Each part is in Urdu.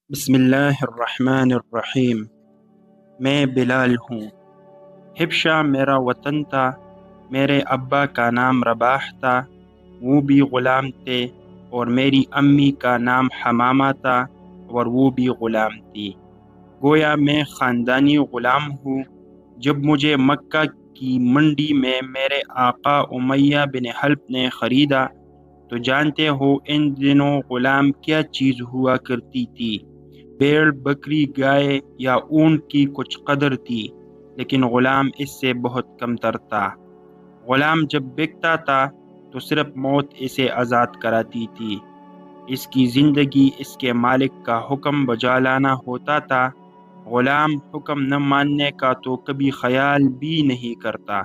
بسم اللہ الرحمن الرحیم۔ میں بلال ہوں۔ حبشہ میرا وطن تھا، میرے ابا کا نام رباح تھا، وہ بھی غلام تھے، اور میری امی کا نام حمامہ تھا اور وہ بھی غلام تھی۔ گویا میں خاندانی غلام ہوں۔ جب مجھے مکہ کی منڈی میں میرے آقا امیہ بن حلب نے خریدا تو جانتے ہو ان دنوں غلام کیا چیز ہوا کرتی تھی۔ بھیڑ، بکری، گائے یا اونٹ کی کچھ قدر تھی، لیکن غلام اس سے بہت کم تر تھا۔ غلام جب بکتا تھا تو صرف موت اسے آزاد کراتی تھی۔ اس کی زندگی اس کے مالک کا حکم بجا لانا ہوتا تھا۔ غلام حکم نہ ماننے کا تو کبھی خیال بھی نہیں کرتا۔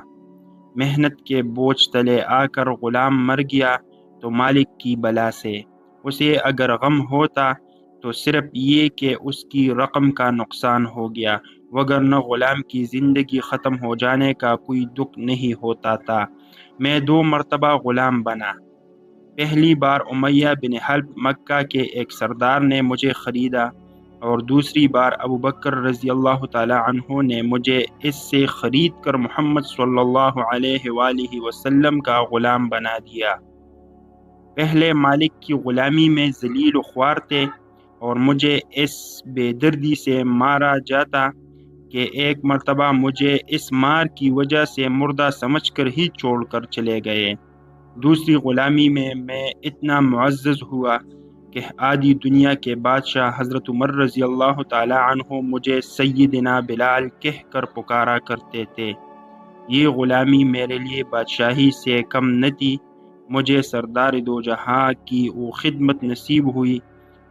محنت کے بوجھ تلے آ کر غلام مر گیا تو مالک کی بلا سے۔ اسے اگر غم ہوتا تو صرف یہ کہ اس کی رقم کا نقصان ہو گیا، وگرنہ غلام کی زندگی ختم ہو جانے کا کوئی دکھ نہیں ہوتا تھا۔ میں 2 مرتبہ غلام بنا۔ پہلی بار امیہ بن حلب مکہ کے ایک سردار نے مجھے خریدا، اور دوسری بار ابو بکر رضی اللہ تعالی عنہ نے مجھے اس سے خرید کر محمد صلی اللہ علیہ وآلہ وسلم کا غلام بنا دیا۔ پہلے مالک کی غلامی میں ذلیل و خوار تھے، اور مجھے اس بے دردی سے مارا جاتا کہ ایک مرتبہ مجھے اس مار کی وجہ سے مردہ سمجھ کر ہی چھوڑ کر چلے گئے۔ دوسری غلامی میں اتنا معزز ہوا کہ آدھی دنیا کے بادشاہ حضرت عمر رضی اللہ تعالی عنہ مجھے سیدنا بلال کہہ کر پکارا کرتے تھے۔ یہ غلامی میرے لیے بادشاہی سے کم نہ تھی۔ مجھے سردار دو جہاں کی وہ خدمت نصیب ہوئی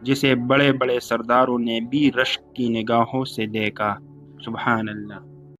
جسے بڑے بڑے سرداروں نے بھی رشک کی نگاہوں سے دیکھا۔ سبحان اللہ۔